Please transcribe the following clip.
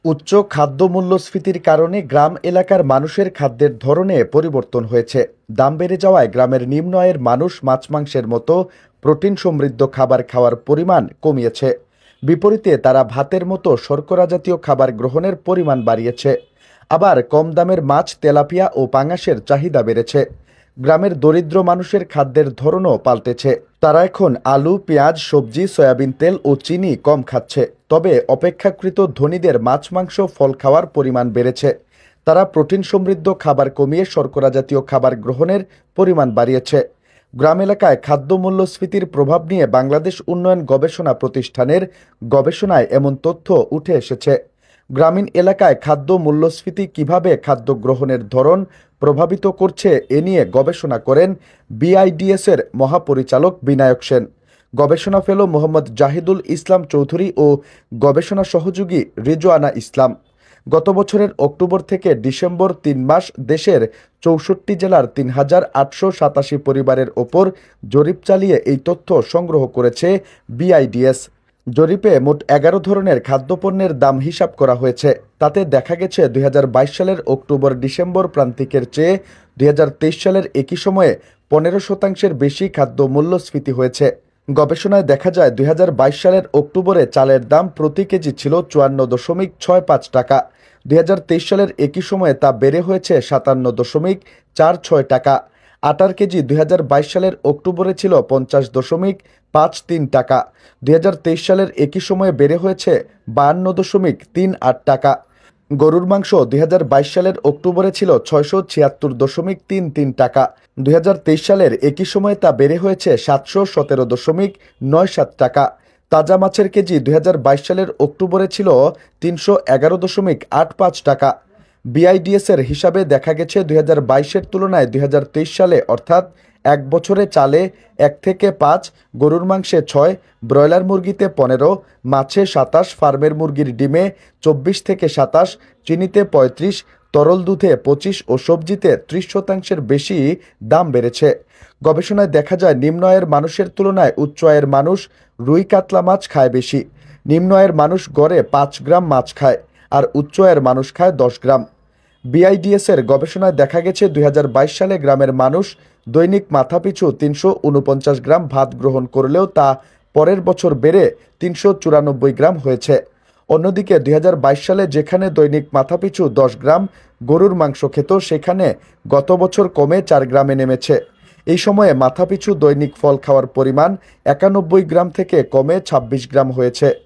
উচ্চ খাদ্য মূল্যস্ফীতির কারণে গ্রাম এলাকার মানুষের খাদ্যের ধরনে পরিবর্তন হয়েছে। দাম বেড়ে যাওয়ায় গ্রামের নিম্ন আয়ের মানুষ মাছ মাংসের মতো প্রোটিন সমৃদ্ধ খাবার খাওয়ার পরিমাণ কমিয়েছে। বিপরীতে তারা ভাতের মতো শর্করা জাতীয় খাবার গ্রহণের পরিমাণ বাড়িয়েছে। আবার কম দামের মাছ, তেলাপিয়া ও পাঙাশের চাহিদা বেড়েছে। গ্রামের দরিদ্র মানুষের খাদ্যের ধরনও পাল্টেছে। তারা এখন আলু, পেঁয়াজ, সবজি, সয়াবিন তেল ও চিনি কম খাচ্ছে। তবে অপেক্ষাকৃত ধনীদের মাছ, মাংস, ফল খাওয়ার পরিমাণ বেড়েছে। তারা প্রোটিন সমৃদ্ধ খাবার কমিয়ে শর্করা জাতীয় খাবার গ্রহণের পরিমাণ বাড়িয়েছে। গ্রাম এলাকায় খাদ্য মূল্যস্ফীতির প্রভাব নিয়ে বাংলাদেশ উন্নয়ন গবেষণা প্রতিষ্ঠানের গবেষণায় এমন তথ্য উঠে এসেছে। গ্রামীণ এলাকায় খাদ্য মূল্যস্ফীতি কিভাবে খাদ্য গ্রহণের ধরন প্রভাবিত করছে এ নিয়ে গবেষণা করেন বিআইডিএস এর মহাপরিচালক বিনায়ক সেন, গবেষণা ফেলো মোহাম্মদ জাহিদুল ইসলাম চৌধুরী ও গবেষণা সহযোগী রিজওয়ানা ইসলাম। গত বছরের অক্টোবর থেকে ডিসেম্বর ৩ মাস দেশের ৬৪ জেলার ৩,৮৮৭ পরিবারের ওপর জরিপ চালিয়ে এই তথ্য সংগ্রহ করেছে বিআইডিএস। জরিপে মোট ১১ ধরনের খাদ্যপণ্যের দাম হিসাব করা হয়েছে। তাতে দেখা গেছে ২০২২ সালের অক্টোবর-ডিসেম্বর প্রান্তিকের চেয়ে ২০২৩ সালের একই সময়ে ১৫% বেশি খাদ্য মূল্যস্ফীতি হয়েছে। গবেষণায় দেখা যায় ২০২২ সালের অক্টোবরে চালের দাম প্রতি কেজি ছিল ৫৪.৬৫ টাকা। ২০২৩ সালের একই সময়ে তা বেড়ে হয়েছে ৫৭.৪৬ টাকা। আটার কেজি ২০২২ সালের অক্টোবরে ছিল ৫০.৫৩ টাকা। ২০২৩ সালের একই সময়ে বেড়ে হয়েছে ৫২.৩৮ টাকা। গরুর মাংস ২০২২ সালের অক্টোবরে ছিল ৬৭৬.৩৩ টাকা। ২০২৩ সালের একই সময়ে তা বেড়ে হয়েছে ৭১৭.৯৭ টাকা। তাজা মাছের কেজি ২০২২ সালের অক্টোবরে ছিল ৩১১.৮৫ টাকা। বিআইডিএস এর হিসাবে দেখা গেছে ২০২২-এর তুলনায় ২০২৩ সালে অর্থাৎ এক বছরে চালে ১ থেকে ৫, গরুর মাংসে ৬, ব্রয়লার মুরগিতে ১৫, মাছে ২৭, ফার্মের মুরগির ডিমে ২৪ থেকে ২৭, চিনিতে ৩৫, তরল দুধে ২৫ ও সবজিতে ৩০% বেশি দাম বেড়েছে। গবেষণায় দেখা যায় নিম্ন আয়ের মানুষের তুলনায় উচ্চ আয়ের মানুষ রুই কাতলা মাছ খায় বেশি। নিম্ন আয়ের মানুষ গড়ে ৫ গ্রাম মাছ খায় আর উচ্চ আয়ের মানুষ খায় ১০ গ্রাম। বিআইডিএস এর গবেষণায় দেখা গেছে ২০২২ সালে গ্রামের মানুষ দৈনিক মাথাপিছু ৩৪৯ গ্রাম ভাত গ্রহণ করলেও তা পরের বছর বেড়ে ৩৯৪ গ্রাম হয়েছে। অন্যদিকে ২০২২ সালে যেখানে দৈনিক মাথাপিছু ১০ গ্রাম গরুর মাংস খেত, সেখানে গত বছর কমে ৪ গ্রামে নেমেছে। এই সময়ে মাথাপিছু দৈনিক ফল খাওয়ার পরিমাণ ৯১ গ্রাম থেকে কমে ২৬ গ্রাম হয়েছে।